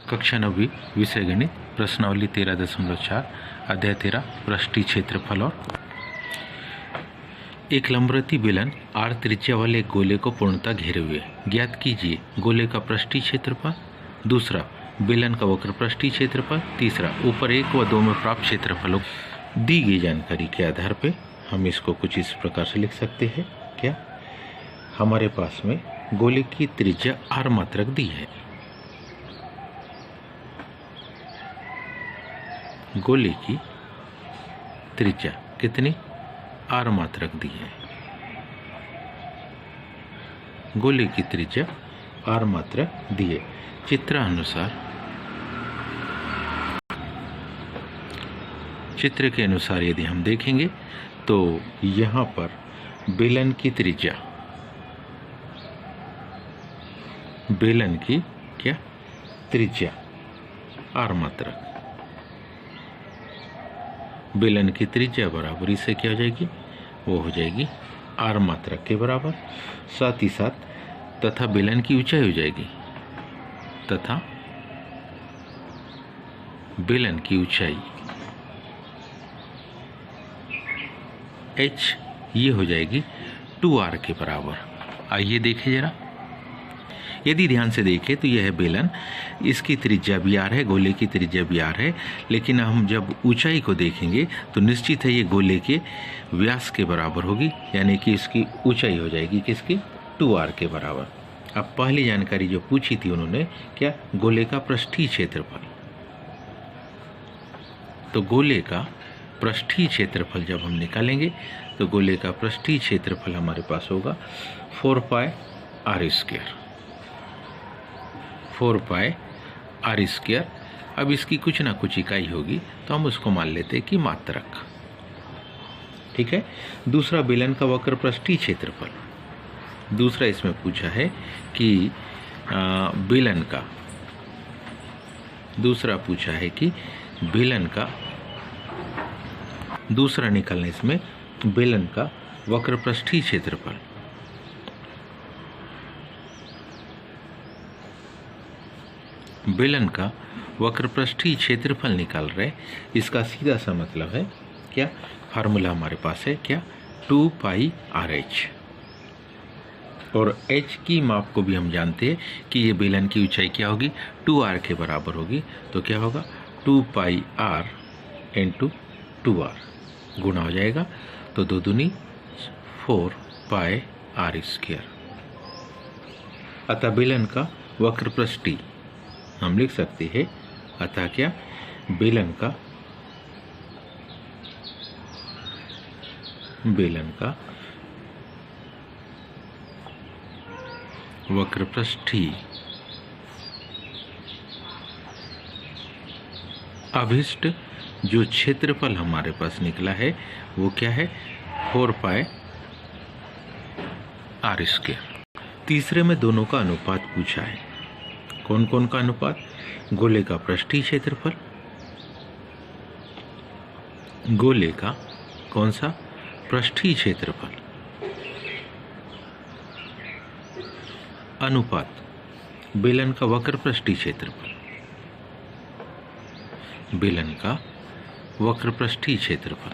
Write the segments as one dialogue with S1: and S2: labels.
S1: कक्षा 9वीं विषय गणित प्रश्नावली 13.4 अध्याय 13 पृष्ठीय क्षेत्रफल। और एक लंबवृत्तीय बेलन r त्रिज्या वाले एक गोले को पूर्णतः घेरे हुए ज्ञात कीजिए गोले का पृष्ठीय क्षेत्रफल। दूसरा, बेलन का वक्र पृष्ठीय क्षेत्रफल। तीसरा, ऊपर 1 व 2 में प्राप्त क्षेत्रफलों। दी गई जानकारी के आधार पे हम इसको कुछ इस प्रकार से लिख सकते हैं। क्या हमारे पास में गोले की त्रिज्या r मात्रक दी है। गोले की त्रिज्या कितनी r मात्रक दी है। गोले की त्रिज्या r मात्रक दी है। चित्र के अनुसार यदि हम देखेंगे तो यहाँ पर बेलन की त्रिज्या, बेलन की क्या त्रिज्या r मात्रक, बेलन की त्रिज्या बराबर इसे क्या हो जाएगी, वो हो जाएगी r मात्रक के बराबर। साथ ही साथ तथा बेलन की ऊंचाई हो जाएगी, तथा बेलन की ऊंचाई h ये हो जाएगी 2r के बराबर। आइए देखें जरा, यदि ध्यान से देखें तो यह है बेलन, इसकी त्रिज्या भी r है, गोले की त्रिज्या भी r है, लेकिन हम जब ऊंचाई को देखेंगे तो निश्चित है ये गोले के व्यास के बराबर होगी, यानी कि इसकी ऊंचाई हो जाएगी किसकी, 2r के बराबर। अब पहली जानकारी जो पूछी थी उन्होंने क्या, गोले का पृष्ठीय क्षेत्रफल। तो गोले का पृष्ठीय क्षेत्रफल जब हम निकालेंगे तो गोले का पृष्ठीय क्षेत्रफल हमारे पास होगा 4 पाई r स्क्वायर, 4 पाई r स्क्वायर। अब इसकी कुछ ना कुछ इकाई होगी तो हम उसको मान लेते हैं कि मात्रक। ठीक है। दूसरा, बेलन का वक्र पृष्ठीय क्षेत्रफल। दूसरा इसमें पूछा है कि बेलन का, दूसरा पूछा है कि बेलन का, दूसरा निकालने इसमें बेलन का वक्र पृष्ठीय क्षेत्रफल। बेलन का वक्र पृष्ठीय क्षेत्रफल निकाल रहे, इसका सीधा सा मतलब है क्या, फार्मूला हमारे पास है क्या, 2 पाई RH। और h की माप को भी हम जानते हैं कि ये बेलन की ऊंचाई क्या होगी, 2r के बराबर होगी। तो क्या होगा, 2 पाई r इंटू 2r गुणा हो जाएगा, तो 2 दूनी 4 पाई r स्क्वायर। अतः बेलन का वक्र पृष्ठीय हम लिख सकते हैं, अतः क्या, बेलन का वक्र पृष्ठीय अभिष्ट जो क्षेत्रफल हमारे पास निकला है वो क्या है, 4 पाई r स्क्वायर। तीसरे में दोनों का अनुपात पूछा है। कौन कौन का अनुपात, गोले का पृष्ठीय क्षेत्रफल, गोले का कौन सा पृष्ठीय क्षेत्रफल, अनुपात बेलन का वक्र पृष्ठीय क्षेत्रफल, बेलन का वक्र पृष्ठीय क्षेत्रफल।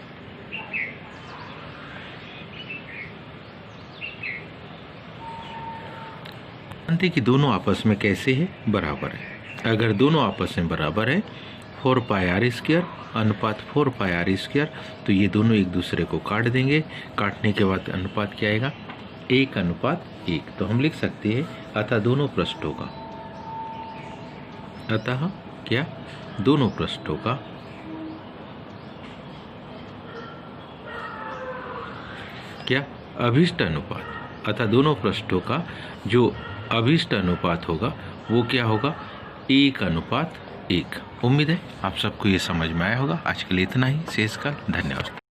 S1: जानते कि दोनों आपस में कैसे है, बराबर है। अगर दोनों आपस में बराबर है, 4 पाई r स्क्वायर अनुपात 4 पाई r स्क्वायर, तो ये दोनों एक दूसरे को काट देंगे। काटने के बाद अनुपात क्या आएगा, 1:1। तो हम लिख सकते हैं अतः दोनों पृष्ठों का, अतः क्या, दोनों पृष्ठों का क्या, अभिष्ट अनुपात। अतः दोनों पृष्ठों का जो अभिष्ट अनुपात होगा वो क्या होगा, 1:1। उम्मीद है आप सबको ये समझ में आया होगा। आज के लिए इतना ही। शेष का धन्यवाद।